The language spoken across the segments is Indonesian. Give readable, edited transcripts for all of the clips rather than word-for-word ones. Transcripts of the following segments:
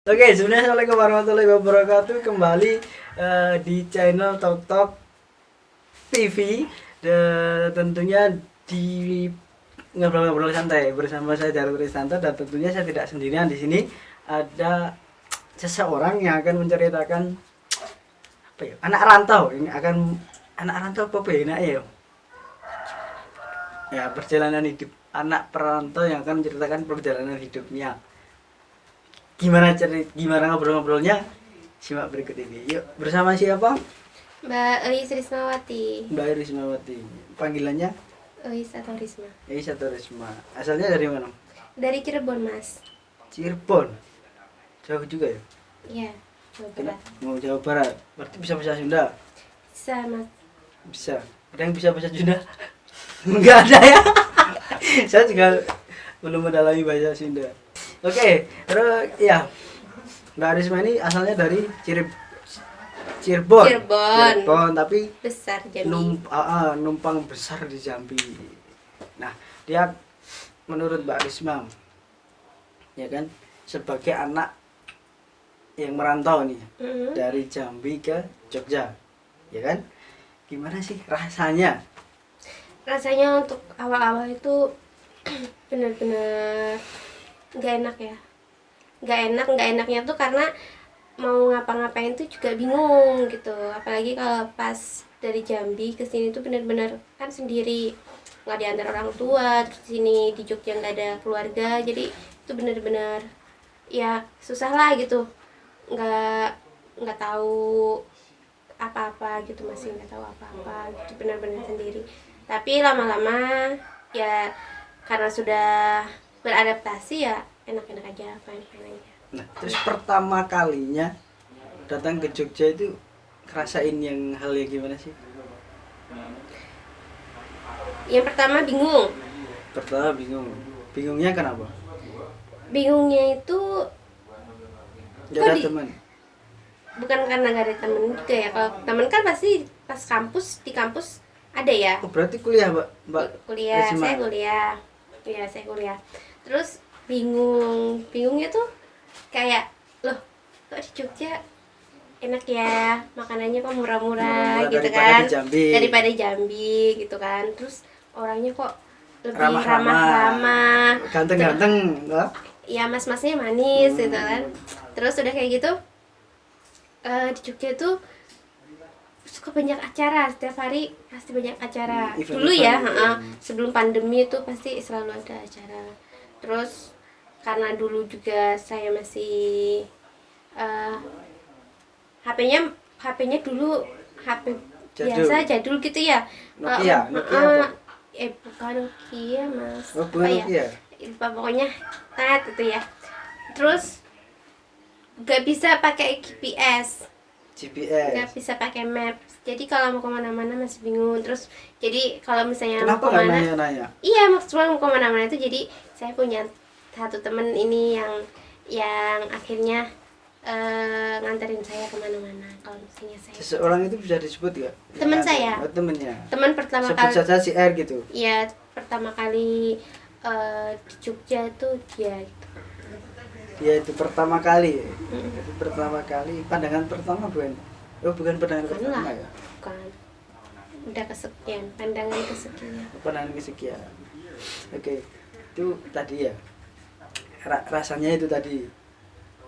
Oke, sebenarnya Assalamualaikum warahmatullahi wabarakatuh. Kembali di channel Tok Tok TV. Tentunya di ngobrol-ngobrol santai bersama saya Jarod Tristanto, dan tentunya saya tidak sendirian di sini. Ada seseorang yang akan menceritakan apa ya? Anak rantau. Ini akan anak rantau apa ya? Enak ya? Ya, perjalanan hidup anak perantau yang akan menceritakan perjalanan hidupnya. Gimana ngobrol-ngobrolnya? Simak berikut ini. Yuk, bersama siapa? Mbak Eis Rismawati. Mbak Rismawati. Panggilannya Eis atau Risma. Eis atau Risma. Asalnya dari mana? Dari Cirebon, Mas. Cirebon. Jauh juga ya? Iya, Jawa Barat. Mau Jawa Barat. Berarti bisa bahasa Sunda? Bisa, Mas. Bisa. Ada yang bisa bahasa Sunda? Enggak ada ya. Saya juga belum mendalami bahasa Sunda. Oke, terus ya, Mbak Risma ini asalnya dari Cirebon. Cirebon, tapi Besar Jambi. numpang besar di Jambi. Nah, dia menurut Mbak Risma, ya kan, sebagai anak yang merantau nih dari Jambi ke Jogja, ya kan, gimana sih rasanya? Rasanya untuk awal-awal itu benar-benar nggak enak ya. Nggak enaknya tuh karena mau ngapa-ngapain tuh juga bingung gitu. Apalagi kalau pas dari Jambi ke sini tuh benar-benar kan sendiri, nggak diantar orang tua. Terus di sini di Jogja nggak ada keluarga, jadi itu benar-benar ya susah lah gitu. Nggak tahu apa-apa gitu, masih nggak tahu apa-apa gitu, benar-benar sendiri. Tapi lama-lama ya karena sudah beradaptasi ya enak-enak aja, fine-fine aja. Nah, terus pertama kalinya datang ke Jogja itu ngerasain yang hal yang gimana sih? Yang pertama bingung. Pertama bingung. Bingungnya kenapa? Bingungnya itu Gak ada teman. bukan karena gak ada temen juga ya. Kalau temen kan pasti pas di kampus ada ya. Oh, berarti kuliah, Mbak? Kuliah, Risma? saya kuliah. Iya, saya kuliah. Terus bingungnya tuh kayak, loh, kok di Jogja enak ya, makanannya kok murah-murah gitu daripada kan, di Jambi. daripada Jambi gitu kan. Terus orangnya kok lebih Ramah-ramah. ramah-ramah, Ganteng-ganteng, enggak? ya mas-masnya manis gitu kan. Terus udah kayak gitu, di Jogja tuh suka banyak acara, setiap hari pasti banyak acara. Dulu ya, sebelum pandemi itu pasti selalu ada acara. Terus karena dulu juga saya masih HP-nya dulu HP biasa jadul gitu ya. Nokia apa? Bukan Nokia, Mas. Oh, bukan Nokia. Lupa pokoknya itu ya. Terus gak bisa pakai GPS, nggak bisa pakai maps. Jadi kalau mau kemana-mana masih bingung. Terus jadi kalau misalnya Kenapa mau nggak kemana, nanya-nanya? iya maksudnya mau kemana-mana itu, jadi saya punya satu temen ini yang akhirnya nganterin saya kemana-mana. Kalau misalnya saya Seseorang itu bisa disebut nggak? teman saya, Oh, temennya. teman pertama Sebut kali, saja si R gitu. ya pertama kali di Jogja itu dia gitu. Ya, itu pertama kali. Itu pertama kali. Pandangan pertama bukan? Oh, bukan pandangan Bukan pertama lah. ya. Bukan, udah kesekian, pandangan kesekian. Pandangan kesekian. Oke, itu tadi ya. Rasanya itu tadi.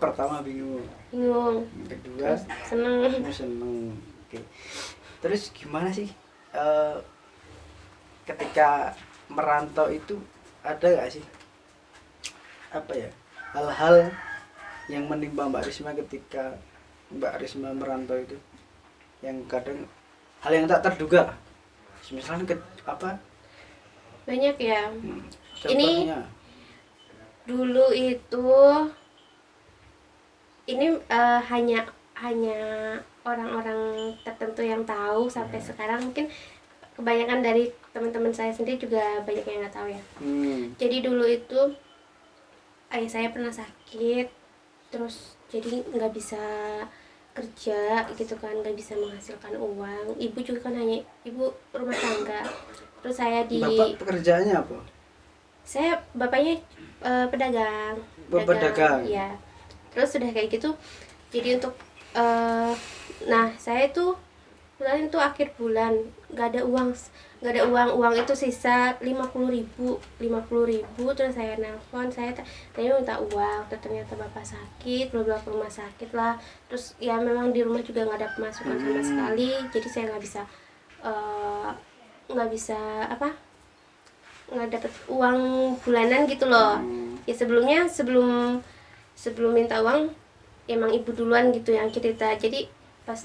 Pertama bingung. Yang kedua Terus seneng. seneng. Oke. Terus gimana sih ketika merantau itu, ada gak sih apa ya, hal-hal yang menimpa Mbak Risma ketika Mbak Risma merantau itu, yang kadang hal yang tak terduga, misalnya Banyak ya. contohnya. Dulu itu hanya orang-orang tertentu yang tahu. Sampai sekarang mungkin kebanyakan dari teman-teman saya sendiri juga banyak yang nggak tahu ya. Jadi dulu itu ayah saya pernah sakit, terus jadi nggak bisa kerja gitu kan, nggak bisa menghasilkan uang. Ibu juga kan hanya ibu rumah tangga. Terus saya Bapak pekerjaannya apa? Saya bapaknya pedagang. Pedagang. Iya. Terus sudah kayak gitu, jadi untuk nah saya tuh bulan itu akhir bulan nggak ada uang, uang itu sisa 50.000. Terus saya nelpon, saya tanya minta uang, ternyata bapak sakit, belum ke rumah sakit lah. Terus ya memang di rumah juga nggak ada pemasukan sama sekali, jadi saya nggak bisa apa, nggak dapet uang bulanan gitu loh. Ya sebelum minta uang emang ibu duluan gitu yang cerita. Jadi pas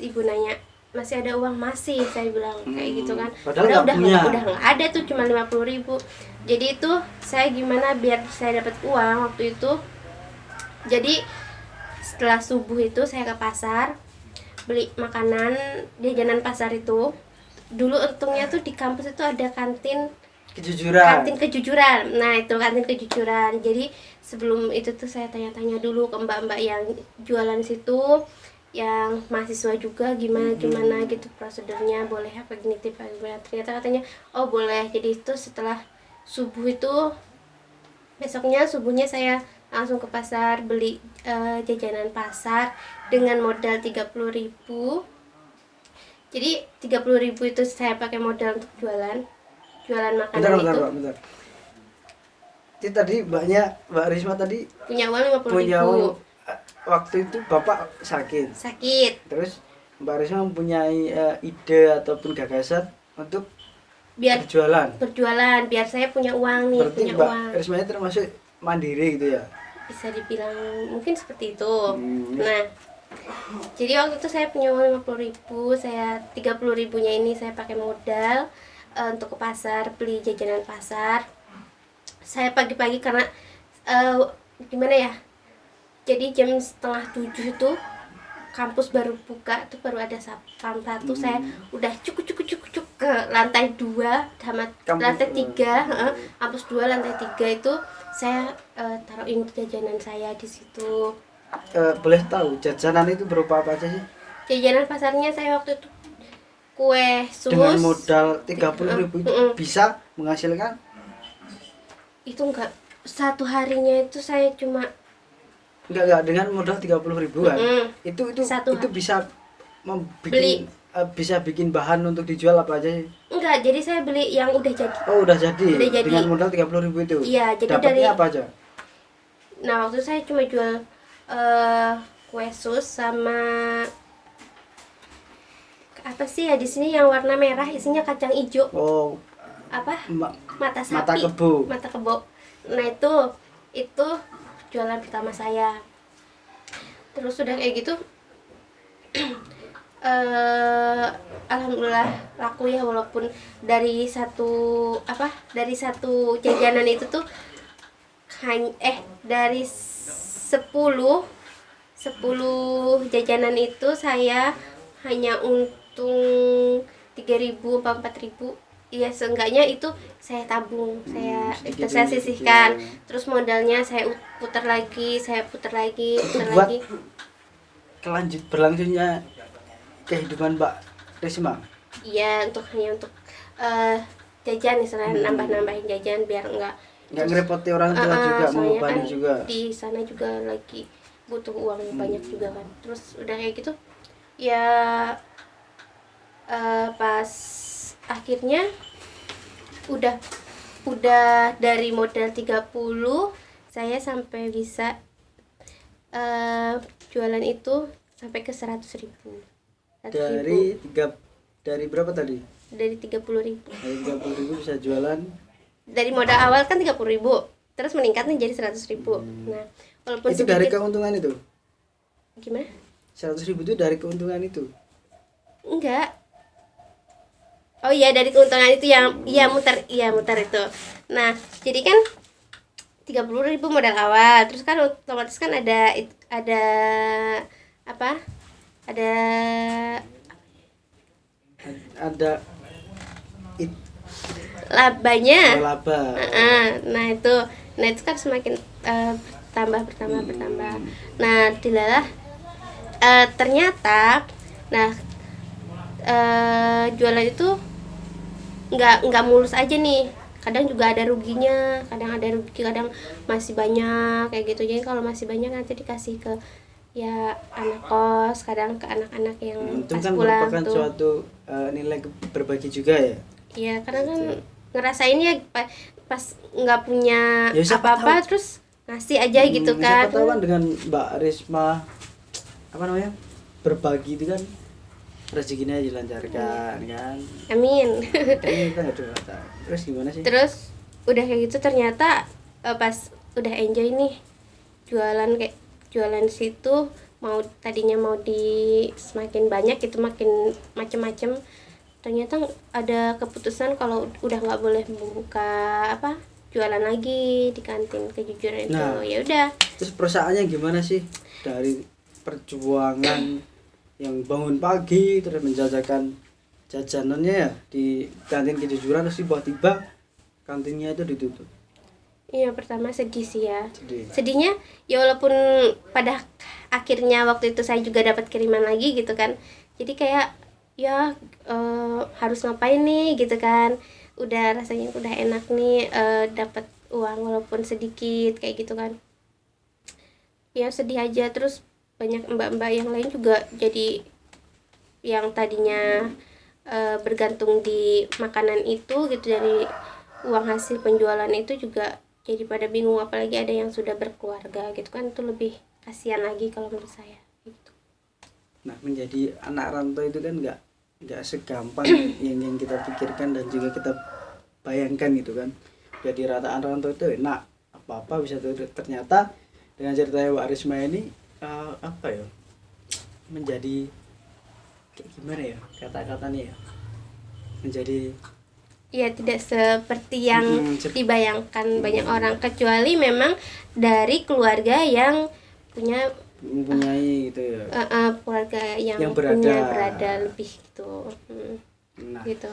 ibu nanya masih ada uang, masih, saya bilang kayak gitu kan. Padahal udah nggak punya. nggak ada tuh, cuma 50.000. Jadi itu saya gimana biar saya dapat uang waktu itu. Jadi setelah subuh itu saya ke pasar beli makanan, jajanan pasar itu. Dulu untungnya tuh di kampus itu ada kantin kejujuran. Nah itu kantin kejujuran. Jadi sebelum itu tuh saya tanya-tanya dulu ke mbak-mbak yang jualan situ, yang mahasiswa juga, gimana gitu prosedurnya, boleh apa gini tipe gimana. Ternyata katanya oh boleh. Jadi itu setelah subuh itu, besoknya subuhnya saya langsung ke pasar beli jajanan pasar dengan modal 30.000. Jadi 30.000 itu saya pakai modal untuk jualan makanan. Bentar. Jadi tadi Mbak Risma tadi Punya uang 50.000. punya uang, waktu itu Bapak sakit. Terus Mbak Risma mempunyai ide ataupun gagasan untuk biar berjualan biar saya punya uang nih. Berarti punya Mbak uang, Risma itu termasuk mandiri gitu ya? bisa dibilang mungkin seperti itu. Nah jadi waktu itu saya punya uang 50.000, saya 30.000-nya ini saya pakai modal untuk ke pasar beli jajanan pasar. Saya pagi-pagi karena gimana ya, jadi jam 6:30 itu kampus baru buka tuh, baru ada satpam satu. Saya udah cuk ke lantai 2 sama lantai 3, kampus 2 lantai 3 itu saya taruhin jajanan saya di situ. Boleh tahu jajanan itu berupa apa aja sih? Jajanan pasarnya saya waktu itu kue sus Dengan modal 30.000 itu bisa menghasilkan? Itu enggak, satu harinya itu saya cuma Enggak, dengan modal 30.000 kan? Itu bisa bisa bikin bahan untuk dijual apa aja sih? Enggak, jadi saya beli yang udah jadi. Oh, udah jadi. Dengan modal 30.000 itu. Iya, jadi dapatnya apa aja? Nah, waktu saya cuma jual kue sus sama apa sih ya di sini yang warna merah isinya kacang hijau. Oh. Apa? Mata sapi. Mata kebo. Nah, itu jualan pertama saya. Terus sudah kayak gitu alhamdulillah laku ya, walaupun dari satu jajanan itu tuh dari 10 jajanan itu saya hanya untung 3.000 apa 4.000. Ya seenggaknya itu saya tabung, saya sisihkan. Terus modalnya saya putar lagi. Berlanjutnya kehidupan Mbak Risma. Iya, hanya untuk jajan, misalnya nambah-nambahin jajan biar enggak ngerepoti orang tua juga, membebani kan juga. Di sana juga lagi butuh uang banyak juga kan. Terus udah kayak gitu ya, pas akhirnya udah dari modal 30 saya sampai bisa jualan itu sampai ke 100.000. Dari berapa tadi? Dari 30.000. Dari 30.000 bisa jualan. Dari modal awal kan 30.000, terus meningkatnya jadi 100.000. Nah, walaupun itu sedikit, dari keuntungan itu? Gimana? 100.000 itu dari keuntungan itu? Enggak. Oh iya, dari keuntungan itu yang muter itu. Nah, jadi kan 30.000 modal awal, terus kan otomatis kan ada apa? Ada labanya. Laba. Nah itu kan semakin bertambah. Nah dilalah ternyata jualan itu nggak mulus aja nih, kadang juga ada ruginya, kadang ada rugi, kadang masih banyak kayak gitu. Jadi kalau masih banyak nanti dikasih ke ya anak kos, kadang ke anak-anak yang Itu pas kan pulang merupakan tuh. suatu nilai berbagi juga ya. Iya, karena kan Gitu. ngerasain ya pas nggak punya Ya siapa apa-apa tahu. terus ngasih aja gitu kan. Siapa tahu kan dengan Mbak Risma apa namanya berbagi itu kan rezekinya dilancarkan kan. Amin. Kan kita nggak ada mata. Terus gimana sih? Terus udah kayak gitu ternyata pas udah enjoy nih jualan situ, tadinya mau di semakin banyak itu makin macem-macem, ternyata ada keputusan kalau udah nggak boleh buka jualan lagi di kantin kejujuran itu. Nah. Ya udah. Terus perasaannya gimana sih dari perjuangan yang bangun pagi terus menjajakan jajanannya ya di kantin kejujuran, terus tiba-tiba kantinnya itu ditutup. Iya, pertama sedih sih ya. Sedih. Sedihnya ya walaupun pada akhirnya waktu itu saya juga dapat kiriman lagi gitu kan. Jadi kayak ya harus ngapain nih gitu kan. Udah rasanya udah enak nih dapat uang walaupun sedikit kayak gitu kan. Ya sedih aja. Terus banyak mbak-mbak yang lain juga jadi yang tadinya bergantung di makanan itu gitu, dari uang hasil penjualan itu juga jadi pada bingung, apalagi ada yang sudah berkeluarga gitu kan, itu lebih kasihan lagi kalau menurut saya gitu. Nah, menjadi anak rantau itu kan nggak segampang yang kita pikirkan dan juga kita bayangkan gitu kan. Jadi rataan rantau itu enak, apa-apa bisa tuh. Ternyata dengan ceritanya Mbak Risma ini menjadi kayak gimana ya kata-katanya ya, menjadi Ya tidak seperti yang dibayangkan banyak orang, kecuali memang dari keluarga yang mempunyai gitu ya, keluarga yang berada lebih gitu. Nah, gitu.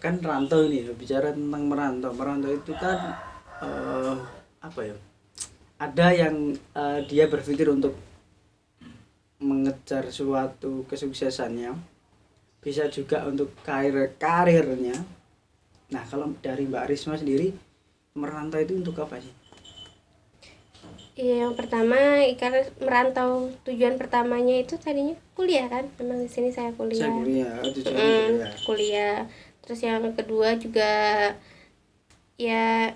Kan rantau ini bicara tentang merantau itu kan ada yang dia berpikir untuk mengejar suatu kesuksesannya, bisa juga untuk karirnya. Nah, kalau dari Mbak Risma sendiri, merantau itu untuk apa sih? Iya, yang pertama karena merantau tujuan pertamanya itu tadinya kuliah kan, memang di sini saya kuliah. Kuliah. Terus yang kedua juga ya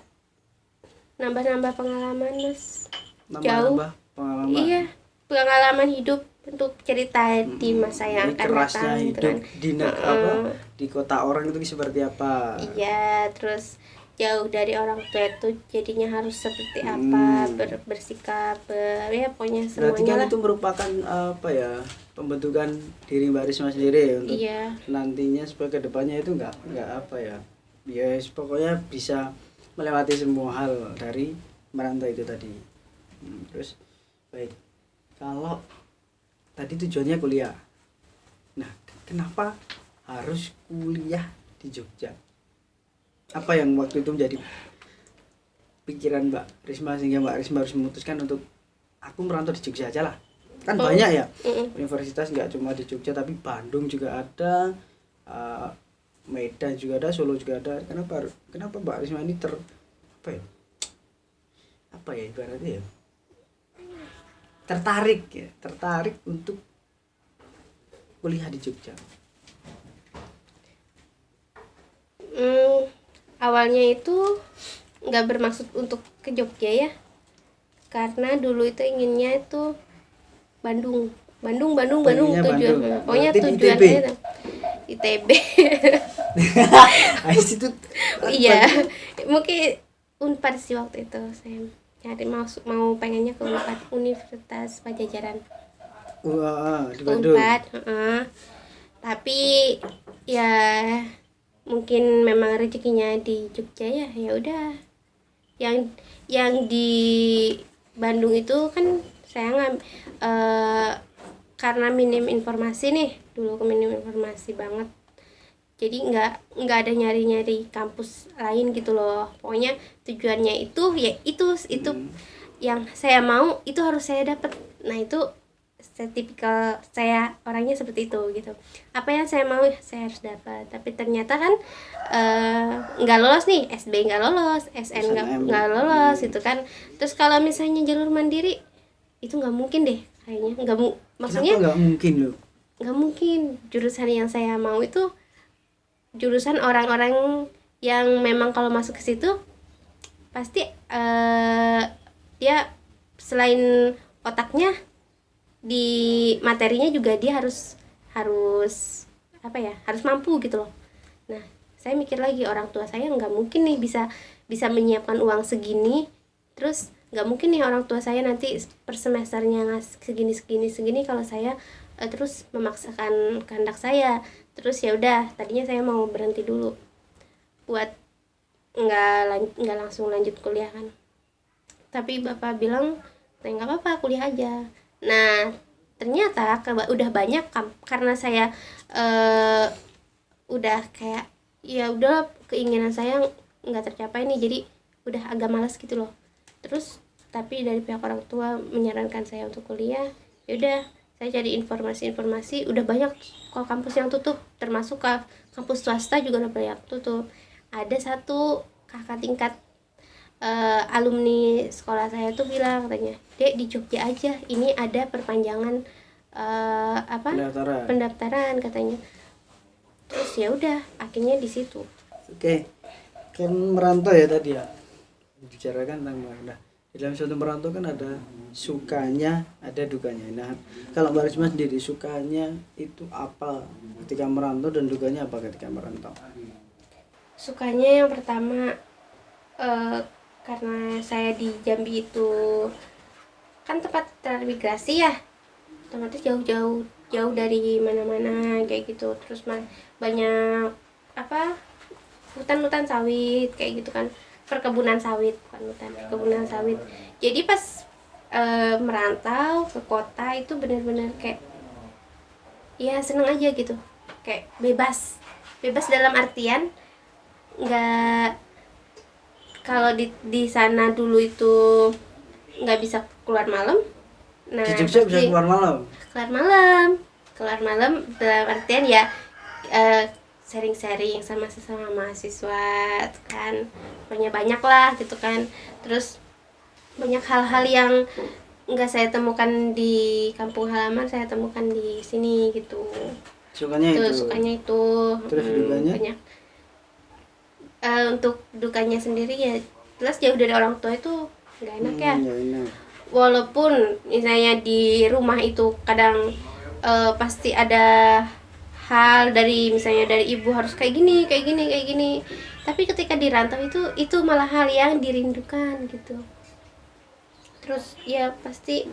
nambah pengalaman, Mas. Nambah pengalaman. Iya, pengalaman hidup untuk cerita di masa yang akan kerasnya datang hidup gitu kan. di kota orang itu seperti apa? Iya, terus jauh dari orang tua itu jadinya harus seperti apa, bersikap, ya pokoknya semuanya. Berarti kan itu merupakan pembentukan diri Mbak Risma sendiri untuk nantinya supaya kedepannya itu nggak pokoknya bisa melewati semua hal dari merantau itu tadi. Terus baik, kalau tadi tujuannya kuliah, nah kenapa harus kuliah di Jogja? Apa yang waktu itu menjadi pikiran Mbak Risma sehingga Mbak Risma harus memutuskan untuk aku merantau di Jogja aja lah? Kan banyak ya universitas, nggak cuma di Jogja tapi Bandung juga ada, Medan juga ada, Solo juga ada. Kenapa Mbak Risma ini ibaratnya ya tertarik untuk kuliah di Jogja? Awalnya itu nggak bermaksud untuk ke Jogja ya, karena dulu itu inginnya itu Bandung tujuan. Pokoknya tujuannya ITB. Iya, mungkin Unpad sih waktu itu saya nyari mau pengennya ke Unpad, Universitas Pajajaran. Di Bandung. Unpad, tapi ya mungkin memang rezekinya di Jogja ya udah. Yang di Bandung itu kan saya karena minim informasi nih, dulu minim informasi banget, jadi nggak ada nyari kampus lain gitu loh. Pokoknya tujuannya itu ya itu yang saya mau itu harus saya dapat. Nah itu tipikal saya orangnya seperti itu gitu. Apa yang saya mau saya harus dapat. Tapi ternyata kan nggak lolos nih, SB nggak lolos, SN nggak lolos gitu kan. Terus kalau misalnya jalur mandiri itu nggak mungkin deh kayaknya, maksudnya Kenapa nggak mungkin loh? nggak mungkin. Jurusan yang saya mau itu jurusan orang-orang yang memang kalau masuk ke situ pasti dia selain otaknya di materinya juga dia harus harus apa ya, harus mampu gitu loh. Nah saya mikir lagi, orang tua saya nggak mungkin nih bisa menyiapkan uang segini, terus nggak mungkin nih orang tua saya nanti per semesternya segini kalau saya terus memaksakan kehendak saya. Terus ya udah, tadinya saya mau berhenti dulu buat nggak langsung lanjut kuliah kan, tapi bapak bilang nggak apa-apa, kuliah aja. Nah ternyata udah banyak karena saya udah kayak ya udah keinginan saya nggak tercapai nih, jadi udah agak malas gitu loh. Terus tapi dari pihak orang tua menyarankan saya untuk kuliah, ya udah saya cari informasi udah banyak kok kampus yang tutup, termasuk kampus swasta juga udah banyak tutup. Ada satu kakak tingkat alumni sekolah saya tuh bilang, katanya, "Dek, di Jogja aja ini ada perpanjangan pendaftaran," katanya. Terus ya udah akhirnya di situ. Oke, kan merantau ya tadi ya, bicarakan tentang merantau. Di dalam suatu merantau kan ada sukanya, ada dukanya. Nah, kalau Mbak Risma sendiri, sukanya itu apa ketika merantau dan dukanya apa ketika merantau? Sukanya yang pertama karena saya di Jambi itu kan tempat transmigrasi ya, otomatis jauh dari mana-mana kayak gitu. Terus banyak hutan sawit kayak gitu kan, perkebunan sawit. Jadi pas merantau ke kota itu benar-benar kayak ya seneng aja gitu, kayak bebas dalam artian nggak, kalau di sana dulu itu nggak bisa keluar malam. Nah Di Jogja bisa keluar malam? keluar malam dalam artian ya sharing-sharing sama sesama mahasiswa kan, pokoknya banyak lah gitu kan. Terus banyak hal-hal yang nggak saya temukan di kampung halaman, saya temukan di sini gitu. Sukanya itu. Terus dukanya? Banyak. Untuk dukanya sendiri ya jelas jauh dari orang tua itu nggak enak ya. Enak. Walaupun misalnya di rumah itu kadang pasti ada hal dari misalnya dari ibu harus kayak gini, tapi ketika di rantau itu malah hal yang dirindukan gitu. Terus ya pasti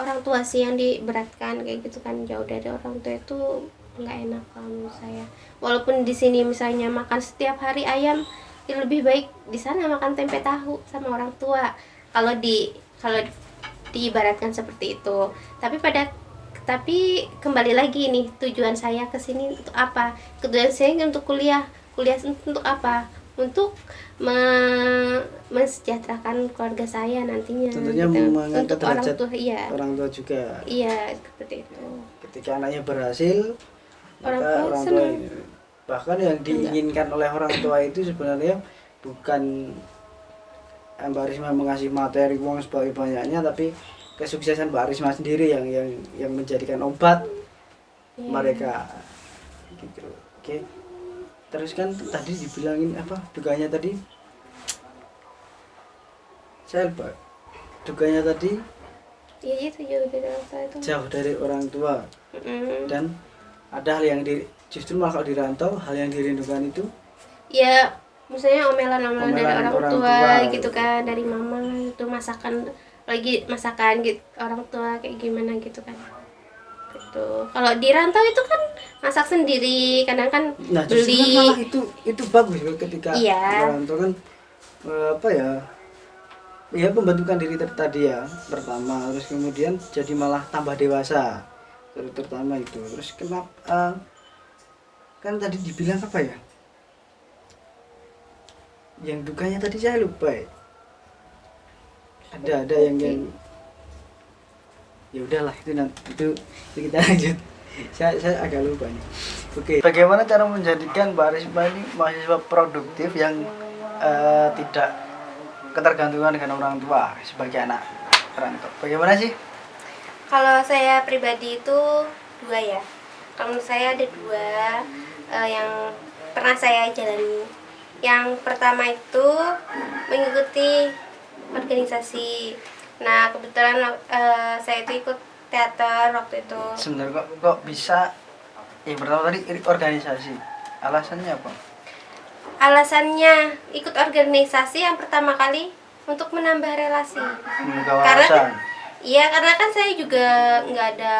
orang tua sih yang diberatkan kayak gitu kan, jauh dari orang tua itu nggak enak kalau menurut saya. Walaupun di sini misalnya makan setiap hari ayam, ya lebih baik di sana makan tempe tahu sama orang tua, kalau diibaratkan seperti itu. Tapi kembali lagi nih, tujuan saya ke sini untuk apa? Tujuan saya untuk kuliah untuk apa? Untuk mensejahterakan keluarga saya nantinya. Tentunya gitu. mengangkat Untuk orang derajat tua, iya. Orang tua juga. Iya, seperti itu. Ketika anaknya berhasil, Orang maka tua orang tua senang. bahkan yang diinginkan oleh orang tua itu sebenarnya bukan Mbak Risma mengasih materi uang sebanyak-banyaknya, tapi kesuksesan Mbak Risma sendiri yang menjadikan obat mereka gitu. Oke. Terus kan tadi dibilangin apa dukanya tadi? Saya lupa. Dukanya tadi Iya, itu jauh dari orang tua itu. jauh dari orang tua. Dan ada hal yang justru malah kalau dirantau, hal yang dirindukan itu Ya misalnya omelan dari orang tua gitu gitu. kan, dari mama itu masakan gitu, orang tua kayak gimana gitu kan gitu. Kalau di rantau itu kan masak sendiri, kadang kan Nah, justru kan beli. malah itu bagus ketika Iya. merantau kan ya pembentukan diri tadi ya pertama, terus kemudian jadi malah tambah dewasa terutama itu. Terus kenapa kan tadi dibilang apa ya, yang dukanya tadi saya lupa ya. Ada yang Ya udahlah, itu kita lanjut. Saya agak lupa nih. Oke, bagaimana cara menjadikan Mbak Risma ini mahasiswa produktif yang tidak ketergantungan dengan orang tua sebagai anak perantau? Bagaimana sih? Kalau saya pribadi itu dua ya. Kalau menurut saya ada dua yang pernah saya jalani. Yang pertama itu mengikuti organisasi. Nah kebetulan saya itu ikut teater waktu itu. Sebenarnya kok bisa? Yang pertama tadi organisasi. Alasannya apa? Alasannya ikut organisasi yang pertama kali untuk menambah relasi. Membuka Karena wawasan. iya, karena kan saya juga nggak ada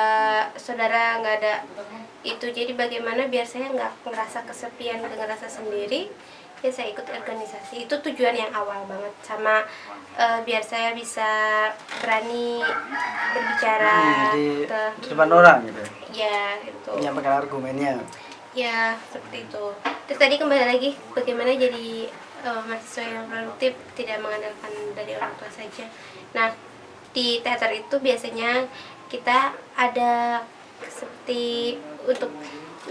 saudara, nggak ada itu. Jadi bagaimana biar saya nggak ngerasa kesepian, nggak ngerasa sendiri, ya saya ikut organisasi. Itu tujuan yang awal banget. Sama biar saya bisa berani berbicara Di ke depan orang gitu. ya itu. Menyampaikan argumennya. Ya seperti itu. Terus tadi kembali lagi bagaimana jadi mahasiswa yang produktif, tidak mengandalkan dari orang tua saja. Nah di teater itu biasanya kita ada seperti untuk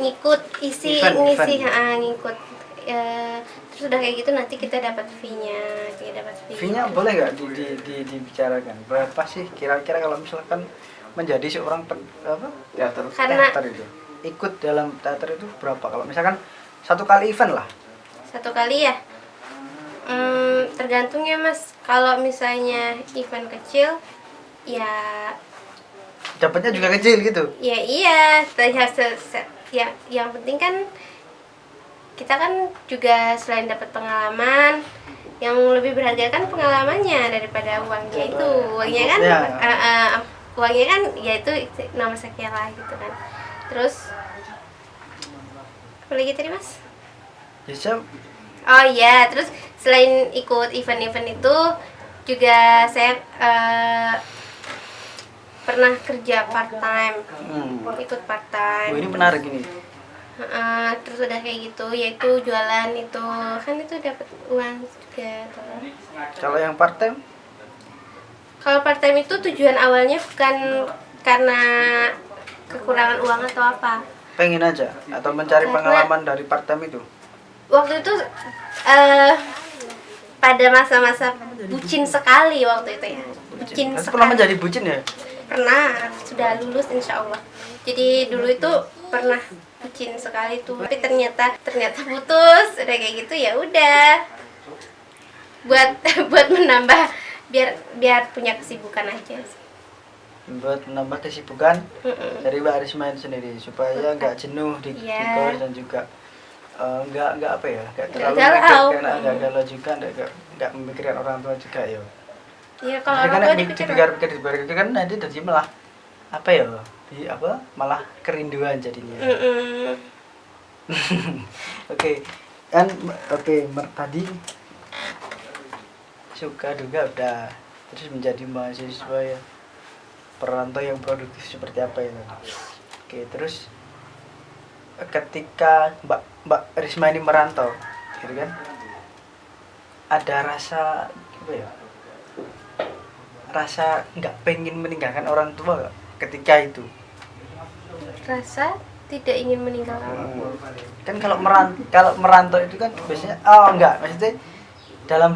ngikut isi ngisi ngikut terus udah kayak gitu nanti kita dapat fee-nya, Fee-nya boleh nggak dibicarakan? Berapa sih kira-kira kalau misalkan menjadi seorang teater itu? Ikut dalam teater itu berapa? Kalau misalkan satu kali event lah. Satu kali ya. Tergantung ya Mas. Kalau misalnya event kecil ya Dapatnya juga kecil gitu. ya iya, ya yang penting kan kita kan juga selain dapat pengalaman, yang lebih berharga kan pengalamannya daripada uangnya itu. Uangnya kan Ya. uangnya kan ya itu nomor sekian lah gitu kan. Terus apa lagi tadi Mas? Bisa Oh iya, terus selain ikut event-event itu juga saya pernah kerja part time, ikut part time. ini menarik ini. Terus udah kayak gitu, yaitu jualan itu kan itu dapat uang juga. Kalau yang part time? Kalau part time itu tujuan awalnya bukan karena kekurangan uang atau apa. Pengen aja atau mencari pengalaman dari part time itu? Waktu itu pada masa-masa bucin sekali waktu itu ya. Bucin sekali. Pernah menjadi bucin ya? Pernah, sudah lulus insya Allah. Jadi dulu itu pernah bucin sekali tuh, tapi ternyata putus, udah kayak gitu ya udah. Buat menambah biar punya kesibukan aja sih. Buat menambah kesibukan dari Mbak Risma sendiri supaya nggak jenuh di kos dan juga nggak apa ya, nggak terlalu mikir, karena nggak galau juga, nggak memikirkan orang tua juga ya. Iya, kalau orang tua dipikir kan nanti jadi malah apa ya, malah kerinduan jadinya. Oke, kan tadi suka duga udah, terus menjadi mahasiswa ya perantau yang produktif seperti apa ya. Oke, terus ketika Mbak Risma ini merantau gitu kan, ada rasa apa ya, rasa nggak pengen meninggalkan orang tua gak ketika itu? Rasa tidak ingin meninggalkan kan kalau merantau itu kan biasanya enggak, maksudnya dalam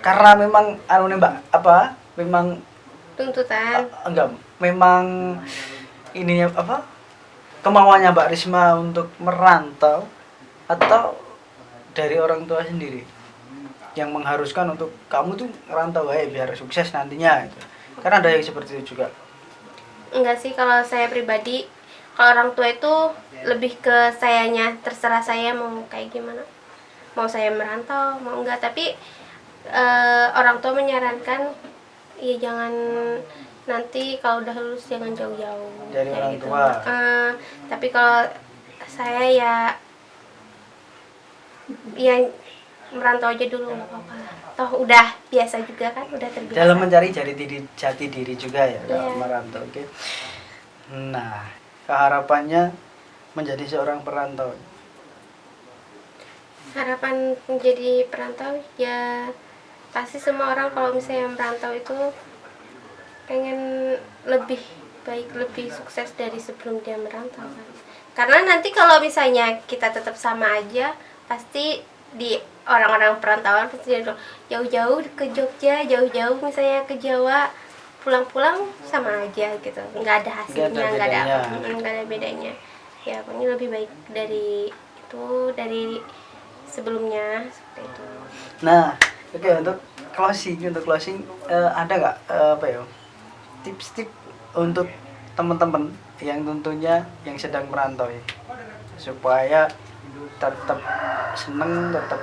karena memang Mbak memang tuntutan enggak, memang ininya kemauannya Mbak Risma untuk merantau atau dari orang tua sendiri yang mengharuskan untuk kamu tuh merantau biar sukses nantinya gitu. Karena ada yang seperti itu juga. enggak sih, kalau saya pribadi, kalau orang tua itu lebih ke sayanya, terserah saya mau kayak gimana, mau saya merantau mau enggak. Tapi orang tua menyarankan ya jangan, nanti kalau udah lulus jangan jauh-jauh dari kayak orang gitu. tua. Tapi kalau saya ya merantau aja dulu, nggak apa-apa, toh udah biasa juga kan, udah terbiasa Dalam mencari jati diri juga ya, Iya. merantau. Oke. Nah, harapannya menjadi seorang perantau. Harapan menjadi perantau ya pasti semua orang kalau misalnya merantau itu pengen lebih baik, lebih sukses dari sebelum dia merantau kan. Karena nanti kalau misalnya kita tetap sama aja, pasti di orang-orang perantauan pasti dia bilang, jauh-jauh ke Jogja, jauh-jauh misalnya ke Jawa, pulang-pulang sama aja gitu, nggak ada hasilnya, nggak ada apa, nggak ada bedanya. Ya pokoknya lebih baik dari itu, dari sebelumnya seperti itu. Nah, oke, untuk closing ada nggak apa ya, tips-tips untuk teman-teman yang tentunya yang sedang merantau ya, supaya tetap seneng, tetap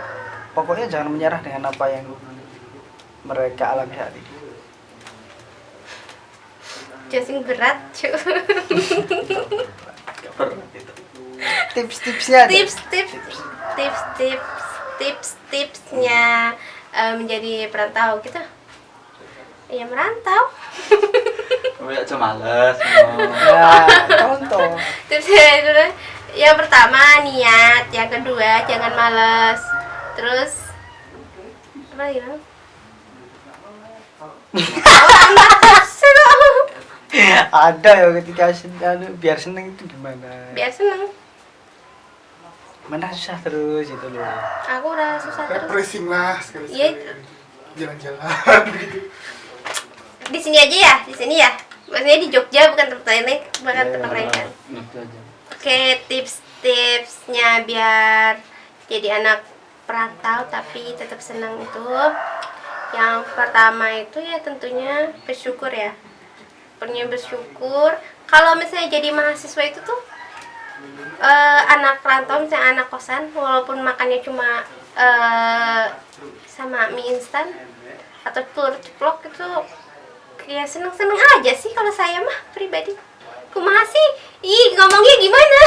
pokoknya jangan menyerah dengan apa yang mereka alami saat ini. Jelasin berat cuy. Tips-tipsnya ada? Tipsnya menjadi perantau gitu ya, merantau. Ya cuma males. Ya, contoh. Tipsnya itu yang pertama niat, yang kedua jangan malas, terus apa lagi bang? Ada ya ketika biar seneng itu gimana? Biar seneng. Mana susah terus itu loh. Aku udah susah terus. Refreshing lah sekali-sekali. Iya. Jalan-jalan gitu. Di sini aja ya, di sini ya. Maksudnya di Jogja, bukan tempat lain, bukan tempat lain kan. Oke, tips-tipsnya biar jadi anak perantau tapi tetap senang itu. Yang pertama itu ya tentunya bersyukur ya. Pokoknya bersyukur. Kalau misalnya jadi mahasiswa itu tuh anak perantau, misalnya anak kosan, walaupun makannya cuma sama mie instan atau telur ceplok itu, ya seneng-seneng aja sih kalau saya mah pribadi. Kumaha sih? Ih, ngomongnya gimana?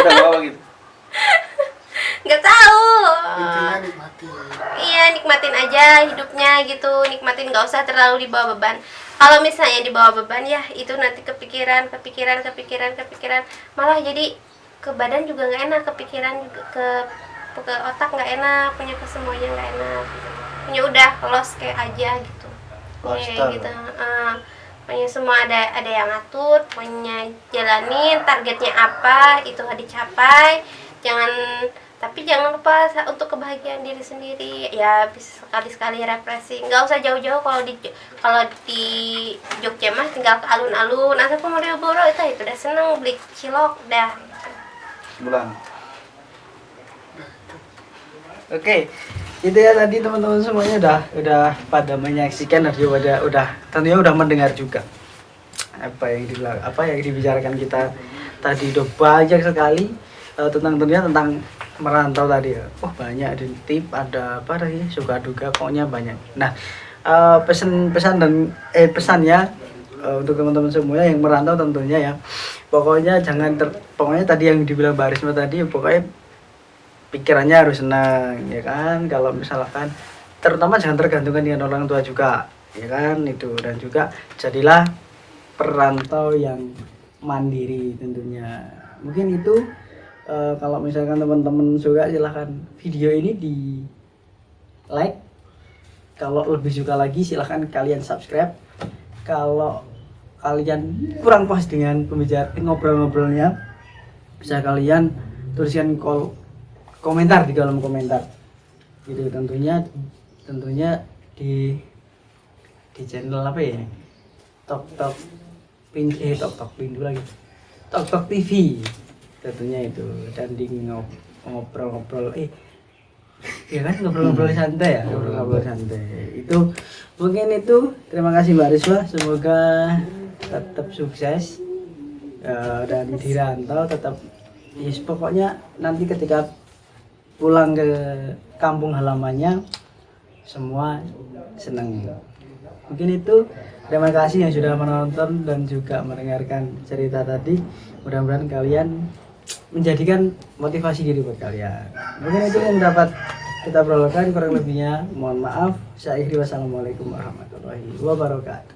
Udah apa gitu. Nggak tahu. Intinya nikmatin. Iya, nikmatin aja hidupnya gitu, nikmatin, nggak usah terlalu dibawa beban. Kalau misalnya dibawa beban ya itu nanti kepikiran, malah jadi ke badan juga nggak enak, kepikiran juga ke otak nggak enak, punya ke semuanya nggak enak. Punya udah lost kayak aja gitu. Kayak gitu. Pokoknya semua ada yang ngatur, pokoknya jalanin, targetnya apa itu dicapai. Tapi jangan lupa untuk kebahagiaan diri sendiri ya, bisa sekali-sekali refreshing. Nggak usah jauh-jauh, kalau di Jogja mah tinggal ke alun-alun atau ke Malioboro itu udah seneng, beli cilok dah Bulan. Oke, itu ya tadi teman-teman semuanya udah pada menyaksikan dan juga udah tentunya udah mendengar juga apa yang dibicarakan kita tadi. Udah banyak sekali tentang merantau tadi ya. Oh banyak, ada tip, ada apa lagi, suka duka, pokoknya banyak. Nah pesannya untuk teman-teman semuanya yang merantau tentunya ya, pokoknya pokoknya tadi yang dibilang Mbak Risma tadi, pokoknya pikirannya harus senang ya kan. Kalau misalkan terutama jangan tergantungan dengan orang tua juga ya kan itu, dan juga jadilah perantau yang mandiri tentunya. Mungkin itu kalau misalkan teman-teman suka silahkan video ini di like, kalau lebih suka lagi silahkan kalian subscribe. Kalau kalian kurang puas dengan ngobrol-ngobrolnya, bisa kalian tuliskan komentar di kolom komentar gitu. Tentunya di channel apa ya, Tok Pindu lagi, Tok TV tentunya itu. Dan di ngobrol-ngobrol ya kan, ngobrol-ngobrol santai ya, ngobrol-ngobrol santai itu. Mungkin itu, terima kasih Mbak Risma, semoga tetap sukses dan dirantau tetap yes, pokoknya nanti ketika pulang ke kampung halamannya semua senang. Mungkin itu, terima kasih yang sudah menonton dan juga mendengarkan cerita tadi. Mudah-mudahan kalian menjadikan motivasi diri buat kalian. Mungkin itu yang dapat kita perlakukan, kurang lebihnya mohon maaf. Saya akhiri, wassalamualaikum warahmatullahi wabarakatuh.